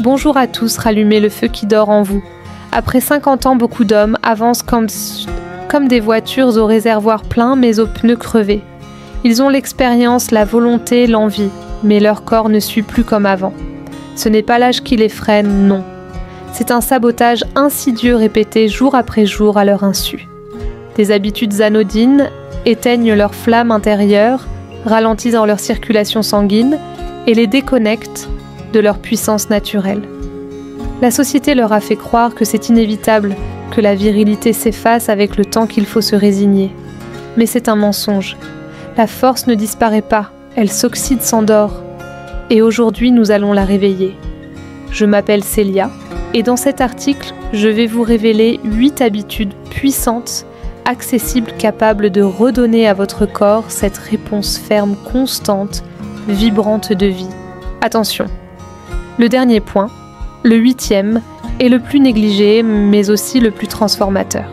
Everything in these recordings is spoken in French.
Bonjour à tous, rallumez le feu qui dort en vous. Après 50 ans, beaucoup d'hommes avancent comme des voitures au réservoir plein mais aux pneus crevés. Ils ont l'expérience, la volonté, l'envie, mais leur corps ne suit plus comme avant. Ce n'est pas l'âge qui les freine, non. C'est un sabotage insidieux répété jour après jour à leur insu. Des habitudes anodines éteignent leur flamme intérieure, ralentissent leur circulation sanguine et les déconnectent de leur puissance naturelle. La société leur a fait croire que c'est inévitable, que la virilité s'efface avec le temps qu'il faut se résigner. Mais c'est un mensonge. La force ne disparaît pas, elle s'oxyde, s'endort. Et aujourd'hui, nous allons la réveiller. Je m'appelle Célia, et dans cet article, je vais vous révéler 8 habitudes puissantes, accessibles, capables de redonner à votre corps cette réponse ferme, constante, vibrante de vie. Attention, le dernier point, le 8e, est le plus négligé, mais aussi le plus transformateur.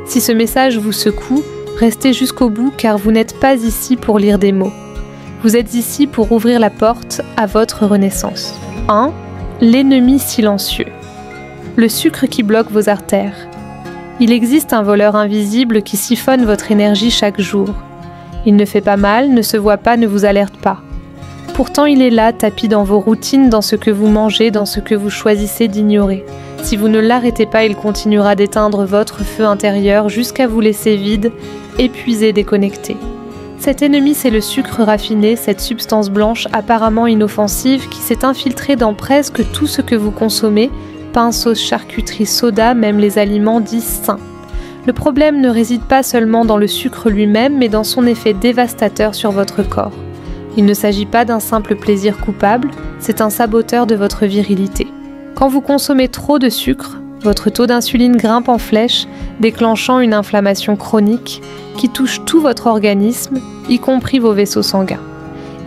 Si ce message vous secoue, restez jusqu'au bout car vous n'êtes pas ici pour lire des mots. Vous êtes ici pour ouvrir la porte à votre renaissance. 1. L'ennemi silencieux. Le sucre qui bloque vos artères. Il existe un voleur invisible qui siphonne votre énergie chaque jour. Il ne fait pas mal, ne se voit pas, ne vous alerte pas. Pourtant, il est là, tapis dans vos routines, dans ce que vous mangez, dans ce que vous choisissez d'ignorer. Si vous ne l'arrêtez pas, il continuera d'éteindre votre feu intérieur jusqu'à vous laisser vide, épuisé, déconnecté. Cet ennemi, c'est le sucre raffiné, cette substance blanche apparemment inoffensive qui s'est infiltrée dans presque tout ce que vous consommez, pain, sauce, charcuterie, soda, même les aliments dits sains. Le problème ne réside pas seulement dans le sucre lui-même, mais dans son effet dévastateur sur votre corps. Il ne s'agit pas d'un simple plaisir coupable, c'est un saboteur de votre virilité. Quand vous consommez trop de sucre, votre taux d'insuline grimpe en flèche, déclenchant une inflammation chronique qui touche tout votre organisme, y compris vos vaisseaux sanguins.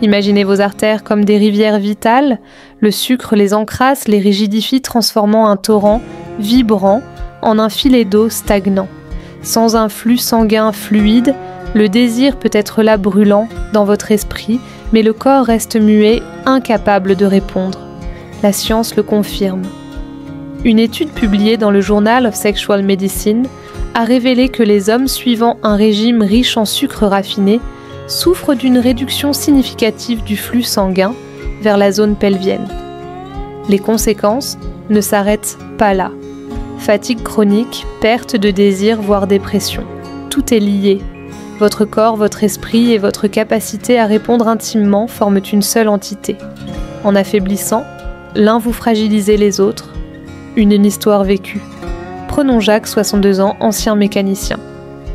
Imaginez vos artères comme des rivières vitales, le sucre les encrasse, les rigidifie, transformant un torrent vibrant en un filet d'eau stagnant. Sans un flux sanguin fluide, le désir peut être là brûlant dans votre esprit, mais le corps reste muet, incapable de répondre. La science le confirme. Une étude publiée dans le Journal of Sexual Medicine a révélé que les hommes suivant un régime riche en sucre raffiné souffrent d'une réduction significative du flux sanguin vers la zone pelvienne. Les conséquences ne s'arrêtent pas là. Fatigue chronique, perte de désir, voire dépression. Tout est lié. Votre corps, votre esprit et votre capacité à répondre intimement forment une seule entité. En affaiblissant, l'un vous fragilisez les autres. Une histoire vécue. Prenons Jacques, 62 ans, ancien mécanicien.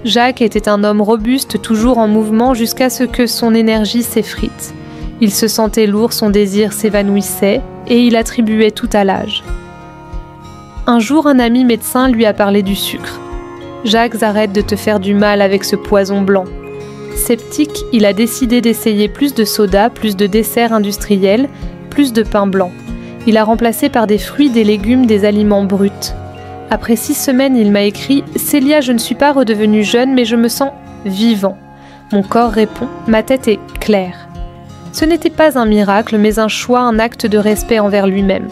Jacques était un homme robuste, toujours en mouvement jusqu'à ce que son énergie s'effrite. Il se sentait lourd, son désir s'évanouissait et il attribuait tout à l'âge. Un jour, un ami médecin lui a parlé du sucre. « Jacques, arrête de te faire du mal avec ce poison blanc. » Sceptique, il a décidé d'essayer plus de soda, plus de desserts industriels, plus de pain blanc. Il a remplacé par des fruits, des légumes, des aliments bruts. Après 6 semaines, il m'a écrit « Célia, je ne suis pas redevenu jeune, mais je me sens vivant. Mon corps répond, ma tête est claire. » Ce n'était pas un miracle, mais un choix, un acte de respect envers lui-même.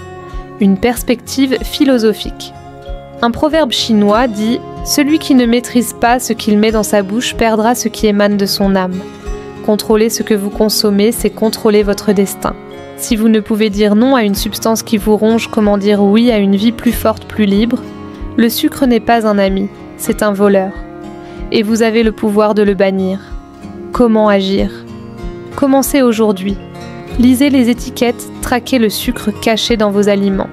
Une perspective philosophique. Un proverbe chinois dit « Celui qui ne maîtrise pas ce qu'il met dans sa bouche perdra ce qui émane de son âme. » Contrôler ce que vous consommez, c'est contrôler votre destin. Si vous ne pouvez dire non à une substance qui vous ronge, comment dire oui à une vie plus forte, plus libre? Le sucre n'est pas un ami, c'est un voleur. Et vous avez le pouvoir de le bannir. Comment agir? Commencez aujourd'hui. Lisez les étiquettes, traquez le sucre caché dans vos aliments.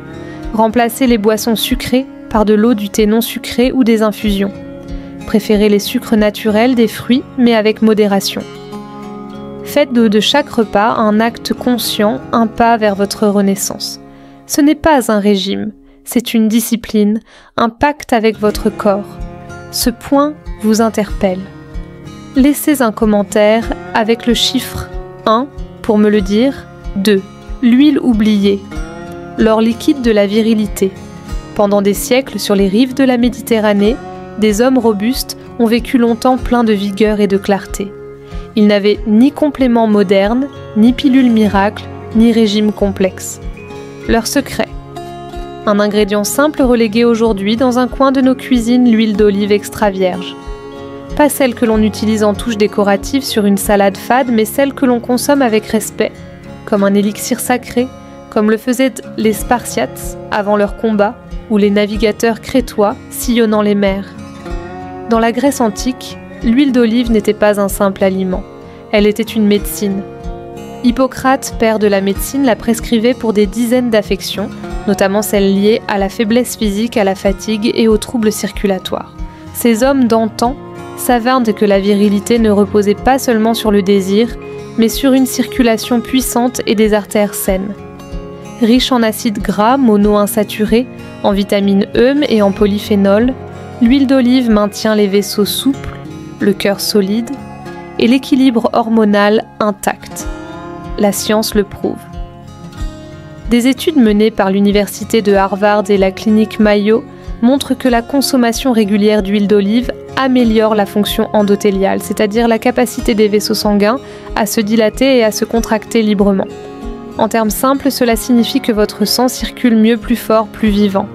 Remplacez les boissons sucrées par de l'eau, du thé non sucré ou des infusions. Préférez les sucres naturels, des fruits, mais avec modération. Faites de chaque repas un acte conscient, un pas vers votre renaissance. Ce n'est pas un régime, c'est une discipline, un pacte avec votre corps. Ce point vous interpelle. Laissez un commentaire avec le chiffre 1 pour me le dire. 2. L'huile oubliée. L'or liquide de la virilité. Pendant des siècles, sur les rives de la Méditerranée, des hommes robustes ont vécu longtemps pleins de vigueur et de clarté. Ils n'avaient ni compléments modernes, ni pilules miracles, ni régime complexe. Leur secret. Un ingrédient simple relégué aujourd'hui dans un coin de nos cuisines, l'huile d'olive extra vierge. Pas celle que l'on utilise en touche décorative sur une salade fade, mais celle que l'on consomme avec respect, comme un élixir sacré, comme le faisaient les Spartiates avant leur combat, ou les navigateurs crétois sillonnant les mers. Dans la Grèce antique, l'huile d'olive n'était pas un simple aliment, elle était une médecine. Hippocrate, père de la médecine, la prescrivait pour des dizaines d'affections, notamment celles liées à la faiblesse physique, à la fatigue et aux troubles circulatoires. Ces hommes d'antan savent que la virilité ne reposait pas seulement sur le désir, mais sur une circulation puissante et des artères saines. Riche en acides gras monoinsaturés, en vitamine E et en polyphénol, l'huile d'olive maintient les vaisseaux souples, le cœur solide et l'équilibre hormonal intact. La science le prouve. Des études menées par l'université de Harvard et la clinique Mayo montrent que la consommation régulière d'huile d'olive améliore la fonction endothéliale, c'est-à-dire la capacité des vaisseaux sanguins à se dilater et à se contracter librement. En termes simples, cela signifie que votre sang circule mieux, plus fort, plus vivant.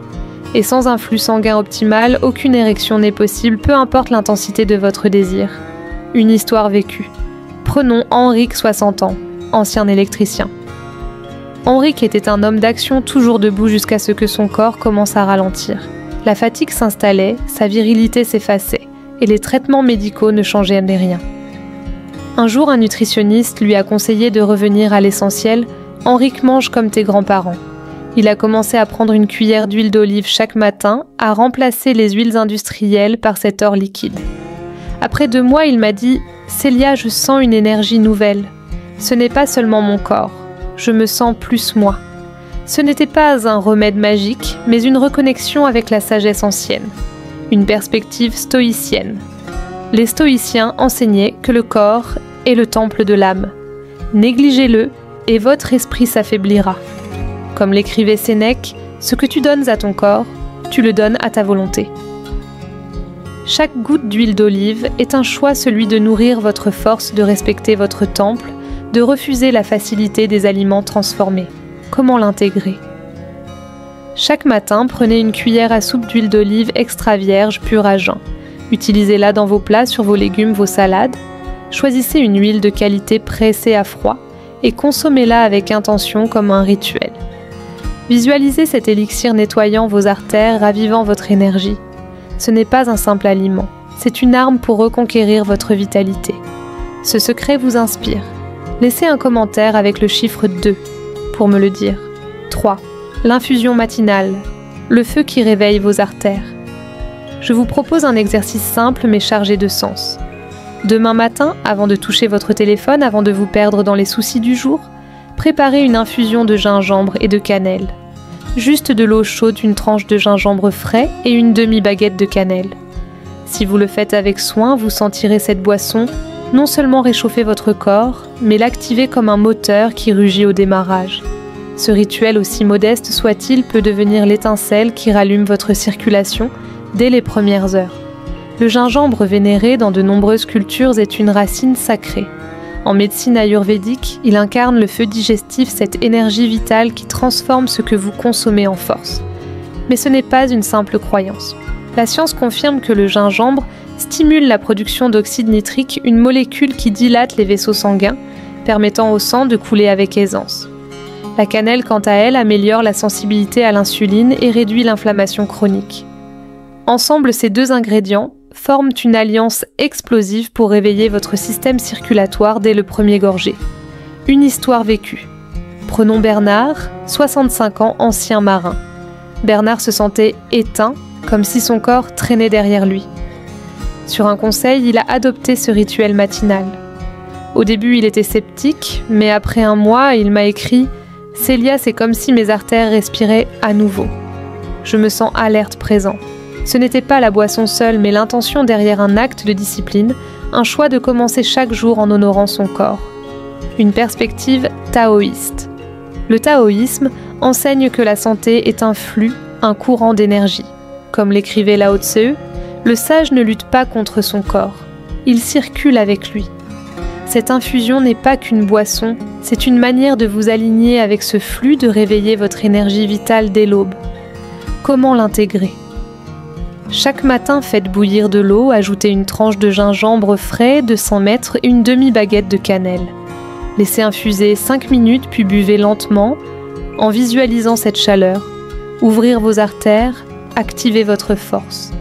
Et sans un flux sanguin optimal, aucune érection n'est possible, peu importe l'intensité de votre désir. Une histoire vécue. Prenons Henrik, 60 ans, ancien électricien. Henrik était un homme d'action toujours debout jusqu'à ce que son corps commence à ralentir. La fatigue s'installait, sa virilité s'effaçait, et les traitements médicaux ne changeaient rien. Un jour, un nutritionniste lui a conseillé de revenir à l'essentiel. Henrik mange comme tes grands-parents. Il a commencé à prendre une cuillère d'huile d'olive chaque matin, à remplacer les huiles industrielles par cet or liquide. Après 2 mois, il m'a dit « Célia, je sens une énergie nouvelle. Ce n'est pas seulement mon corps, je me sens plus moi. » Ce n'était pas un remède magique, mais une reconnexion avec la sagesse ancienne, une perspective stoïcienne. Les stoïciens enseignaient que le corps est le temple de l'âme. Négligez-le et votre esprit s'affaiblira. Comme l'écrivait Sénèque, ce que tu donnes à ton corps, tu le donnes à ta volonté. Chaque goutte d'huile d'olive est un choix, celui de nourrir votre force, de respecter votre temple, de refuser la facilité des aliments transformés. Comment l'intégrer? Chaque matin, prenez une cuillère à soupe d'huile d'olive extra vierge pure à jeun. Utilisez-la dans vos plats, sur vos légumes, vos salades. Choisissez une huile de qualité pressée à froid et consommez-la avec intention comme un rituel. Visualisez cet élixir nettoyant vos artères, ravivant votre énergie. Ce n'est pas un simple aliment, c'est une arme pour reconquérir votre vitalité. Ce secret vous inspire. Laissez un commentaire avec le chiffre 2 pour me le dire. 3. L'infusion matinale, le feu qui réveille vos artères. Je vous propose un exercice simple mais chargé de sens. Demain matin, avant de toucher votre téléphone, avant de vous perdre dans les soucis du jour, préparez une infusion de gingembre et de cannelle. Juste de l'eau chaude, une tranche de gingembre frais et une demi-baguette de cannelle. Si vous le faites avec soin, vous sentirez cette boisson non seulement réchauffer votre corps, mais l'activer comme un moteur qui rugit au démarrage. Ce rituel, aussi modeste soit-il, peut devenir l'étincelle qui rallume votre circulation dès les premières heures. Le gingembre vénéré dans de nombreuses cultures est une racine sacrée. En médecine ayurvédique, il incarne le feu digestif, cette énergie vitale qui transforme ce que vous consommez en force. Mais ce n'est pas une simple croyance. La science confirme que le gingembre stimule la production d'oxyde nitrique, une molécule qui dilate les vaisseaux sanguins, permettant au sang de couler avec aisance. La cannelle, quant à elle, améliore la sensibilité à l'insuline et réduit l'inflammation chronique. Ensemble, ces 2 ingrédients forment une alliance explosive pour réveiller votre système circulatoire dès le premier gorgé. Une histoire vécue. Prenons Bernard, 65 ans, ancien marin. Bernard se sentait éteint, comme si son corps traînait derrière lui. Sur un conseil, il a adopté ce rituel matinal. Au début, il était sceptique, mais après 1 mois, il m'a écrit « Célia, c'est comme si mes artères respiraient à nouveau. Je me sens alerte, présent. » Ce n'était pas la boisson seule, mais l'intention derrière un acte de discipline, un choix de commencer chaque jour en honorant son corps. Une perspective taoïste. Le taoïsme enseigne que la santé est un flux, un courant d'énergie. Comme l'écrivait Lao Tse, le sage ne lutte pas contre son corps, il circule avec lui. Cette infusion n'est pas qu'une boisson, c'est une manière de vous aligner avec ce flux, de réveiller votre énergie vitale dès l'aube. Comment l'intégrer ? Chaque matin, faites bouillir de l'eau, ajoutez une tranche de gingembre frais de 100 mètres et une demi-baguette de cannelle. Laissez infuser 5 minutes puis buvez lentement en visualisant cette chaleur. Ouvrir vos artères, activez votre force.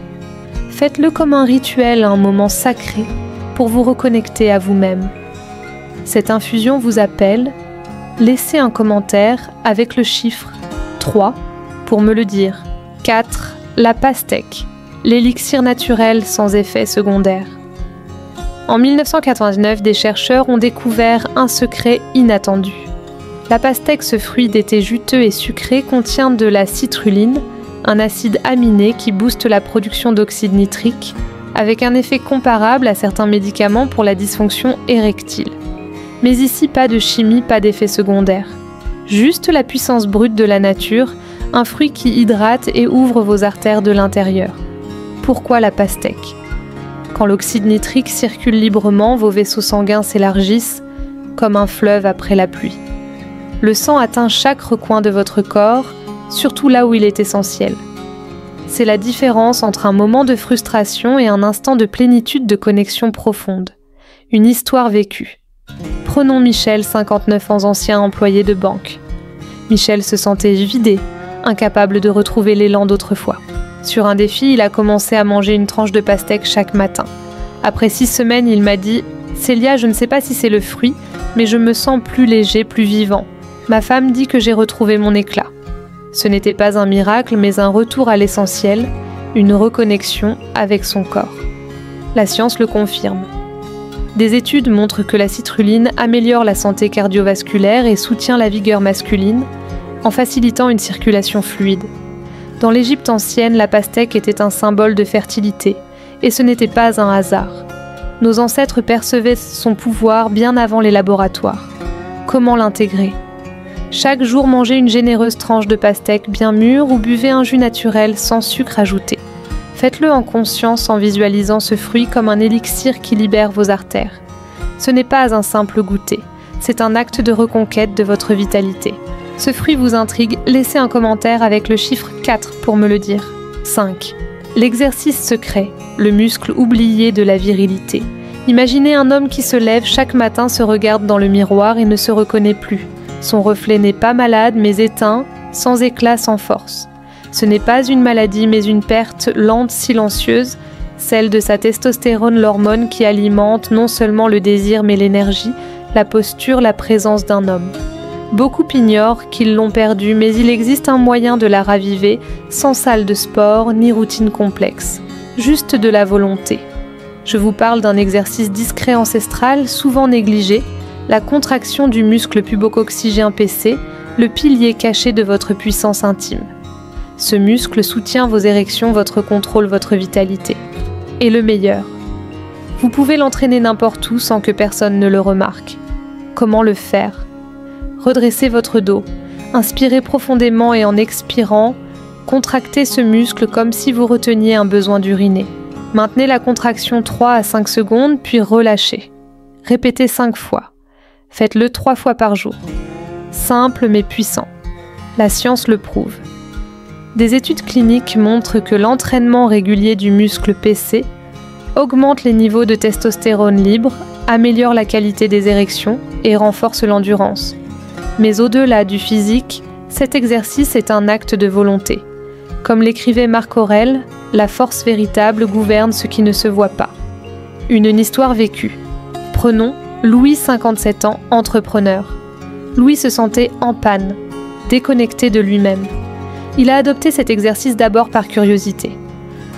Faites-le comme un rituel, un moment sacré pour vous reconnecter à vous-même. Cette infusion vous appelle, laissez un commentaire avec le chiffre 3 pour me le dire. 4. La pastèque, l'élixir naturel sans effet secondaire. En 1999, des chercheurs ont découvert un secret inattendu. La pastèque, ce fruit d'été juteux et sucré, contient de la citruline, un acide aminé qui booste la production d'oxyde nitrique, avec un effet comparable à certains médicaments pour la dysfonction érectile. Mais ici, pas de chimie, pas d'effet secondaire. Juste la puissance brute de la nature, un fruit qui hydrate et ouvre vos artères de l'intérieur. Pourquoi la pastèque ? Quand l'oxyde nitrique circule librement, vos vaisseaux sanguins s'élargissent comme un fleuve après la pluie. Le sang atteint chaque recoin de votre corps, surtout là où il est essentiel. C'est la différence entre un moment de frustration et un instant de plénitude de connexion profonde. Une histoire vécue. Prenons Michel, 59 ans, ancien employé de banque. Michel se sentait vidé, incapable de retrouver l'élan d'autrefois. Sur un défi, il a commencé à manger une tranche de pastèque chaque matin. Après 6 semaines, il m'a dit « Célia, je ne sais pas si c'est le fruit, mais je me sens plus léger, plus vivant. Ma femme dit que j'ai retrouvé mon éclat. » Ce n'était pas un miracle, mais un retour à l'essentiel, une reconnexion avec son corps. La science le confirme. Des études montrent que la citrulline améliore la santé cardiovasculaire et soutient la vigueur masculine, en facilitant une circulation fluide. Dans l'Égypte ancienne, la pastèque était un symbole de fertilité, et ce n'était pas un hasard. Nos ancêtres percevaient son pouvoir bien avant les laboratoires. Comment l'intégrer ? Chaque jour, mangez une généreuse tranche de pastèque bien mûre ou buvez un jus naturel sans sucre ajouté. Faites-le en conscience en visualisant ce fruit comme un élixir qui libère vos artères. Ce n'est pas un simple goûter, c'est un acte de reconquête de votre vitalité. Ce fruit vous intrigue, laissez un commentaire avec le chiffre 4 pour me le dire. 5. L'exercice secret, le muscle oublié de la virilité. Imaginez un homme qui se lève chaque matin, se regarde dans le miroir et ne se reconnaît plus. Son reflet n'est pas malade mais éteint, sans éclat, sans force. Ce n'est pas une maladie mais une perte lente, silencieuse, celle de sa testostérone, l'hormone qui alimente non seulement le désir mais l'énergie, la posture, la présence d'un homme. Beaucoup ignorent qu'ils l'ont perdue, mais il existe un moyen de la raviver, sans salle de sport ni routine complexe, juste de la volonté. Je vous parle d'un exercice discret ancestral, souvent négligé, la contraction du muscle pubococcygien PC, le pilier caché de votre puissance intime. Ce muscle soutient vos érections, votre contrôle, votre vitalité. Et le meilleur, vous pouvez l'entraîner n'importe où sans que personne ne le remarque. Comment le faire ? Redressez votre dos, inspirez profondément et en expirant, contractez ce muscle comme si vous reteniez un besoin d'uriner. Maintenez la contraction 3 à 5 secondes, puis relâchez. Répétez 5 fois. Faites-le 3 fois par jour. Simple mais puissant. La science le prouve. Des études cliniques montrent que l'entraînement régulier du muscle PC augmente les niveaux de testostérone libre, améliore la qualité des érections et renforce l'endurance. Mais au-delà du physique, cet exercice est un acte de volonté. Comme l'écrivait Marc Aurèle, la force véritable gouverne ce qui ne se voit pas. Une histoire vécue. Prenons Louis, 57 ans, entrepreneur. Louis se sentait en panne, déconnecté de lui-même. Il a adopté cet exercice d'abord par curiosité.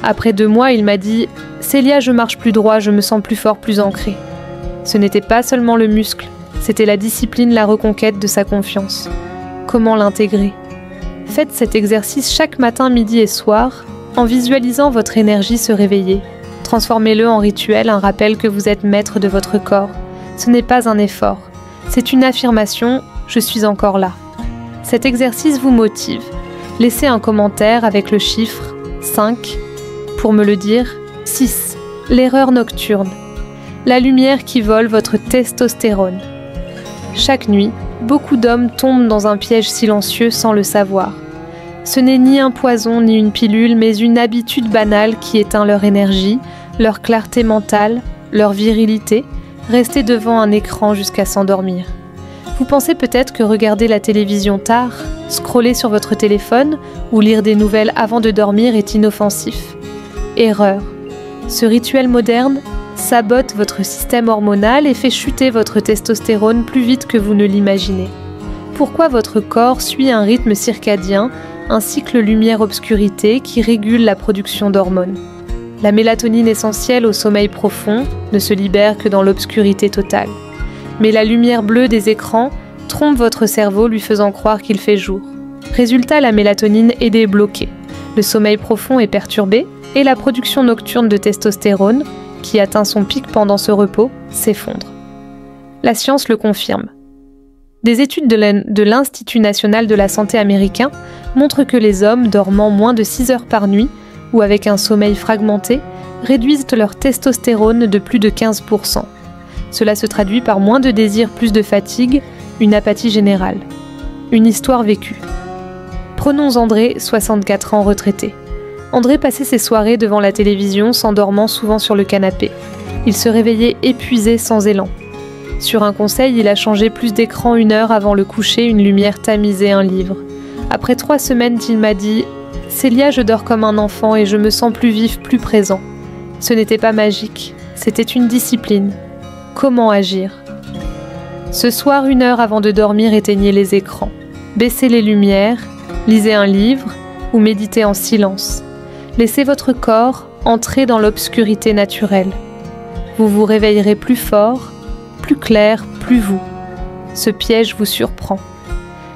Après 2 mois, il m'a dit « Célia, je marche plus droit, je me sens plus fort, plus ancré. » Ce n'était pas seulement le muscle, c'était la discipline, la reconquête de sa confiance. Comment l'intégrer ? Faites cet exercice chaque matin, midi et soir, en visualisant votre énergie se réveiller. Transformez-le en rituel, un rappel que vous êtes maître de votre corps. Ce n'est pas un effort, c'est une affirmation « Je suis encore là ». Cet exercice vous motive. Laissez un commentaire avec le chiffre 5 pour me le dire. 6. L'erreur nocturne. la lumière qui vole votre testostérone. Chaque nuit, beaucoup d'hommes tombent dans un piège silencieux sans le savoir. Ce n'est ni un poison ni une pilule, mais une habitude banale qui éteint leur énergie, leur clarté mentale, leur virilité, rester devant un écran jusqu'à s'endormir. Vous pensez peut-être que regarder la télévision tard, scroller sur votre téléphone ou lire des nouvelles avant de dormir est inoffensif. Erreur. Ce rituel moderne sabote votre système hormonal et fait chuter votre testostérone plus vite que vous ne l'imaginez. Pourquoi votre corps suit un rythme circadien, un cycle lumière-obscurité qui régule la production d'hormones. La mélatonine essentielle au sommeil profond ne se libère que dans l'obscurité totale. Mais la lumière bleue des écrans trompe votre cerveau lui faisant croire qu'il fait jour. Résultat, la mélatonine est débloquée. Le sommeil profond est perturbé et la production nocturne de testostérone, qui atteint son pic pendant ce repos, s'effondre. La science le confirme. Des études de l'Institut national de la santé américain montrent que les hommes dormant moins de 6 heures par nuit ou avec un sommeil fragmenté réduisent leur testostérone de plus de 15%. Cela se traduit par moins de désir, plus de fatigue, une apathie générale. Une histoire vécue. Prenons André, 64 ans, retraité. André passait ses soirées devant la télévision, s'endormant souvent sur le canapé. Il se réveillait épuisé, sans élan. Sur un conseil, il a changé plus d'écran 1 heure avant le coucher, une lumière tamisée, un livre. Après 3 semaines, il m'a dit « Célia, je dors comme un enfant et je me sens plus vif, plus présent. » Ce n'était pas magique, c'était une discipline. Comment agir ? Ce soir, 1 heure avant de dormir, éteignez les écrans. Baissez les lumières, lisez un livre ou méditez en silence. Laissez votre corps entrer dans l'obscurité naturelle. Vous vous réveillerez plus fort, plus clair, plus vous. Ce piège vous surprend.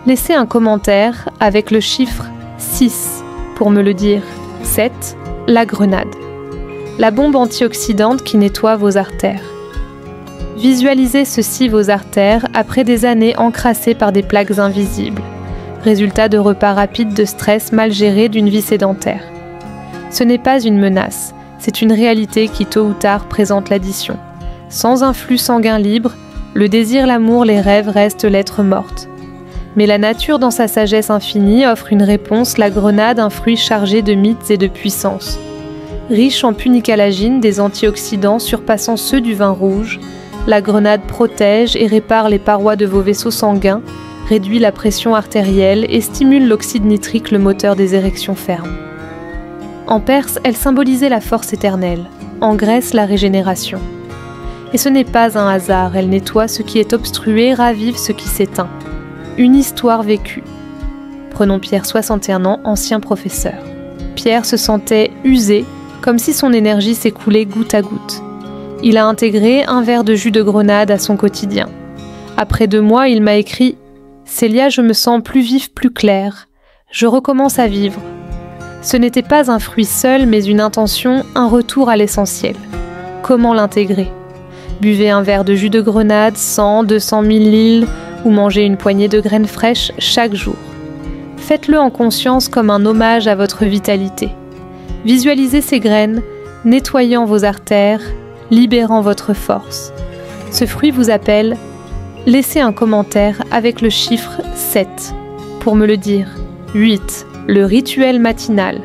Laissez un commentaire avec le chiffre 6 pour me le dire. 7. La grenade. La bombe antioxydante qui nettoie vos artères. Visualisez ceci vos artères après des années encrassées par des plaques invisibles. Résultat de repas rapides de stress mal gérés d'une vie sédentaire. Ce n'est pas une menace, c'est une réalité qui tôt ou tard présente l'addition. Sans un flux sanguin libre, le désir, l'amour, les rêves restent lettres mortes. Mais la nature dans sa sagesse infinie offre une réponse, la grenade, un fruit chargé de mythes et de puissance. Riche en punicalagine, des antioxydants surpassant ceux du vin rouge, la grenade protège et répare les parois de vos vaisseaux sanguins, réduit la pression artérielle et stimule l'oxyde nitrique, le moteur des érections fermes. En Perse, elle symbolisait la force éternelle, en Grèce, la régénération. Et ce n'est pas un hasard, elle nettoie ce qui est obstrué, ravive ce qui s'éteint. Une histoire vécue. Prenons Pierre, 61 ans, ancien professeur. Pierre se sentait usé, comme si son énergie s'écoulait goutte à goutte. Il a intégré un verre de jus de grenade à son quotidien. Après 2 mois, il m'a écrit « Célia, je me sens plus vif, plus clair. Je recommence à vivre. » Ce n'était pas un fruit seul, mais une intention, un retour à l'essentiel. Comment l'intégrer ? Buvez un verre de jus de grenade, 100, 200 ml, ou mangez une poignée de graines fraîches chaque jour. Faites-le en conscience comme un hommage à votre vitalité. Visualisez ces graines, nettoyant vos artères, libérant votre force. Ce fruit vous appelle. Laissez un commentaire avec le chiffre 7 pour me le dire. 8. Le rituel matinal.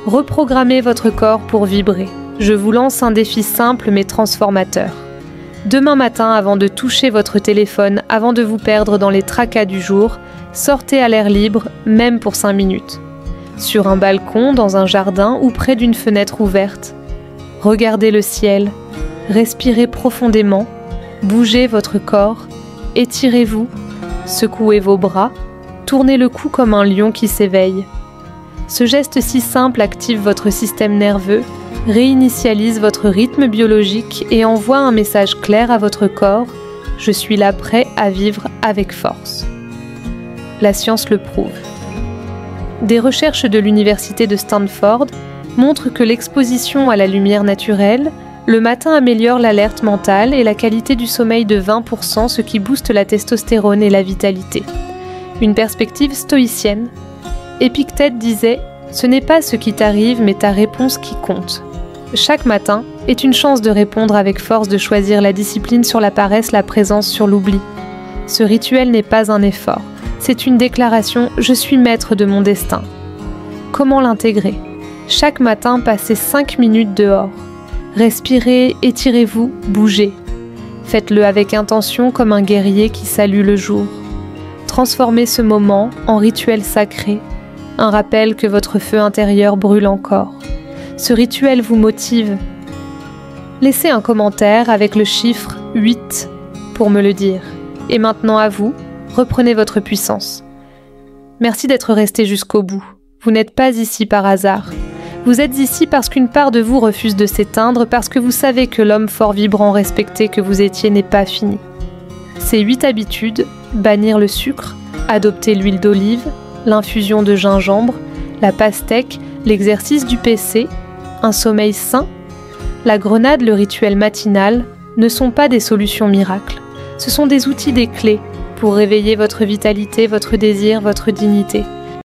Reprogrammez votre corps pour vibrer. Je vous lance un défi simple mais transformateur. Demain matin, avant de toucher votre téléphone, avant de vous perdre dans les tracas du jour, sortez à l'air libre, même pour 5 minutes. Sur un balcon, dans un jardin ou près d'une fenêtre ouverte. Regardez le ciel, respirez profondément, bougez votre corps, étirez-vous, secouez vos bras, tournez le cou comme un lion qui s'éveille. Ce geste si simple active votre système nerveux, réinitialise votre rythme biologique et envoie un message clair à votre corps « Je suis là prêt à vivre avec force ». La science le prouve. Des recherches de l'université de Stanford montrent que l'exposition à la lumière naturelle, le matin améliore l'alerte mentale et la qualité du sommeil de 20%, ce qui booste la testostérone et la vitalité. Une perspective stoïcienne. Épictète disait « Ce n'est pas ce qui t'arrive, mais ta réponse qui compte ». Chaque matin, est une chance de répondre avec force, de choisir la discipline sur la paresse, la présence sur l'oubli. Ce rituel n'est pas un effort, c'est une déclaration « Je suis maître de mon destin ». Comment l'intégrer? Chaque matin, passez 5 minutes dehors. Respirez, étirez-vous, bougez. Faites-le avec intention comme un guerrier qui salue le jour. Transformez ce moment en rituel sacré, un rappel que votre feu intérieur brûle encore. Ce rituel vous motive. Laissez un commentaire avec le chiffre 8 pour me le dire. Et maintenant à vous, reprenez votre puissance. Merci d'être resté jusqu'au bout. Vous n'êtes pas ici par hasard. Vous êtes ici parce qu'une part de vous refuse de s'éteindre, parce que vous savez que l'homme fort, vibrant, respecté que vous étiez n'est pas fini. Ces 8 habitudes, bannir le sucre, adopter l'huile d'olive, l'infusion de gingembre, la pastèque, l'exercice du PC, un sommeil sain, la grenade, le rituel matinal, ne sont pas des solutions miracles. Ce sont des outils, des clés pour réveiller votre vitalité, votre désir, votre dignité.